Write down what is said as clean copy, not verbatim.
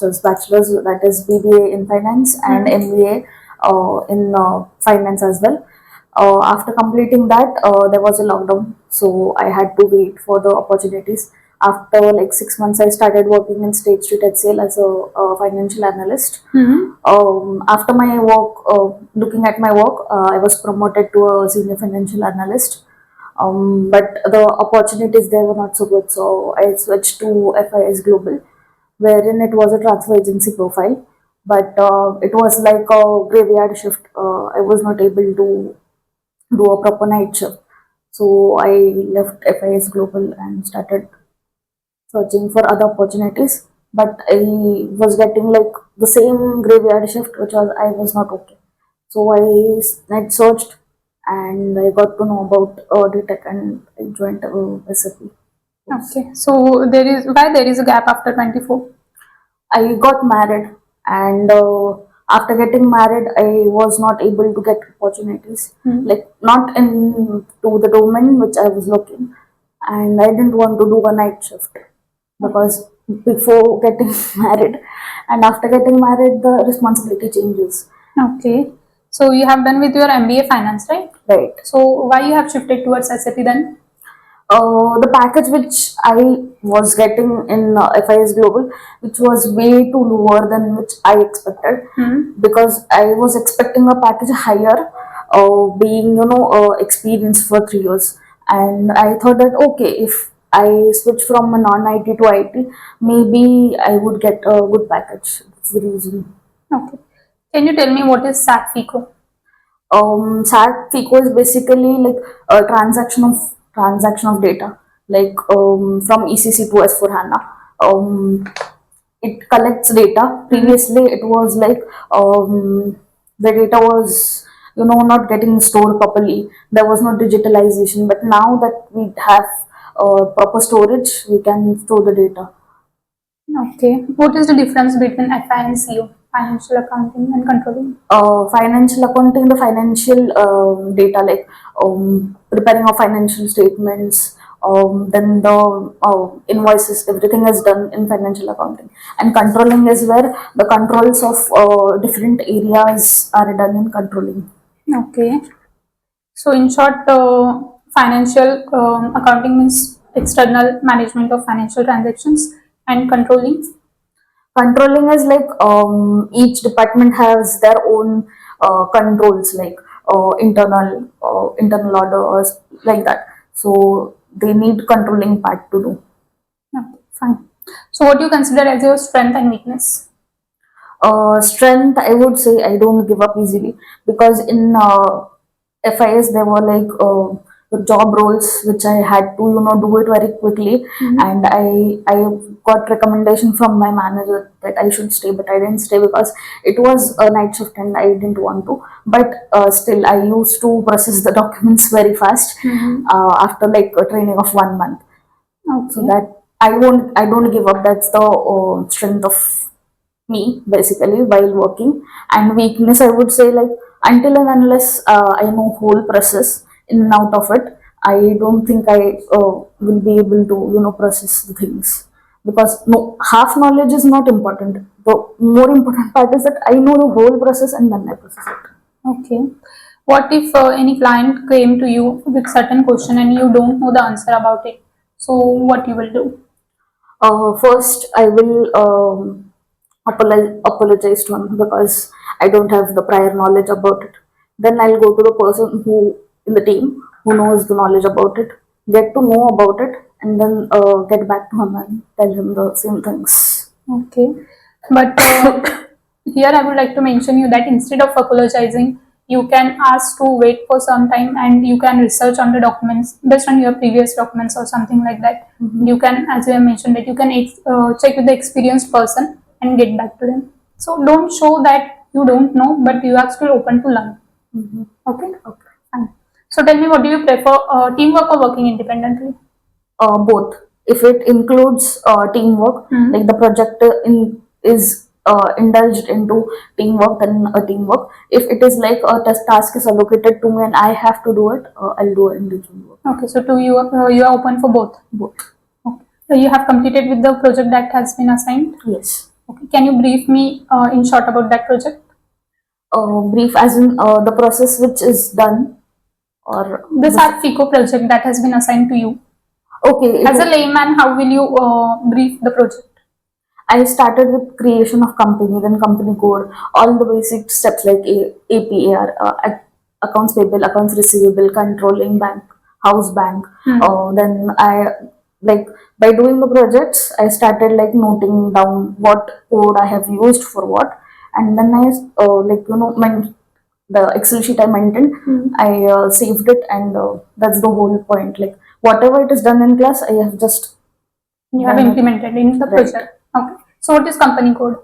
bachelor's, that is BBA in finance and MBA in finance as well. After completing that, there was a lockdown, so I had to wait for the opportunities. After like 6 months, I started working in State Street HCL as a financial analyst. After my work, looking at my work, I was promoted to a senior financial analyst. But the opportunities there were not so good, so I switched to FIS Global, wherein it was a transfer agency profile, but it was like a graveyard shift. I was not able to do a proper night shift, so I left FIS Global and started searching for other opportunities. But I was getting like the same graveyard shift, which was I was not okay. So I searched and I got to know about DTech and I joined SAP. Okay, so there is a gap after 24. I got married, and after getting married, I was not able to get opportunities, like not in to the domain which I was looking, and I didn't want to do a night shift because before getting married and after getting married, the responsibility changes. Okay, so you have done with your MBA finance, right? Right. So why you have shifted towards SAP then? The package which I was getting in FIS Global, which was way too lower than which I expected, because I was expecting a package higher, being experienced for 3 years, and I thought that okay, if I switch from a non-IT to IT, maybe I would get a good package. That's the reason. Okay, can you tell me what is SAP FICO? SAT FICO is basically like a transaction of data, like from ECC to S4 HANA. It collects data. Previously, it was like the data was not getting stored properly. There was no digitalization, but now that we have proper storage, we can store the data. Okay, what is the difference between FI and CO, financial accounting and controlling? Financial accounting, the financial data, like preparing of financial statements, then the invoices, everything is done in financial accounting. And controlling is where the controls of different areas are done in controlling. Okay, so in short, financial accounting means external management of financial transactions, and controlling. Controlling is like each department has their own controls, like internal orders, like that. So they need controlling part to do. Okay, fine. So what do you consider as your strength and weakness? Strength, I would say I don't give up easily, because in FIS there were like job roles which I had to do it very quickly, and I got recommendation from my manager that I should stay, but I didn't stay because it was a night shift and I didn't want to. But still, I used to process the documents very fast after like a training of 1 month. So Okay. that I don't give up. That's the strength of me basically while working. And weakness, I would say, like until and unless I know whole process in and out of it, I don't think I will be able to process the things, because no, half knowledge is not important. The more important part is that I know the whole process and then I process it. Okay. What if any client came to you with certain question and you don't know the answer about it? So what you will do? First, I will apologize to him because I don't have the prior knowledge about it. Then I'll go to the person who in the team who knows the knowledge about it, get to know about it, and then get back to him and tell him the same things. Okay. But here I would like to mention you that instead of apologizing, you can ask to wait for some time and you can research on the documents based on your previous documents or something like that. You can, as I mentioned, that you can check with the experienced person and get back to them. So don't show that you don't know, but you are still open to learn. Okay. Okay. Fine. So tell me, what do you prefer, teamwork or working independently? Both. If it includes teamwork, like the project is indulged into teamwork, then a teamwork. If it is like a task is allocated to me and I have to do it, I'll do it individual work. Okay, so to you are open for both. Both. Okay. So you have completed with the project that has been assigned. Yes. Okay. Can you brief me in short about that project? Brief as in the process which is done, or This our FICO project that has been assigned to you. okay. As a layman, how will you brief the project? I started with creation of company, then company code, all the basic steps like APAR, accounts payable, accounts receivable, controlling bank, house bank. Then I, like, by doing the projects, I started like noting down what code I have used for what, and then I the Excel sheet I maintained, I saved it, and that's the whole point. Like whatever it is done in class, I have just You have done it. implemented in the Right. project. Okay. So what is company code?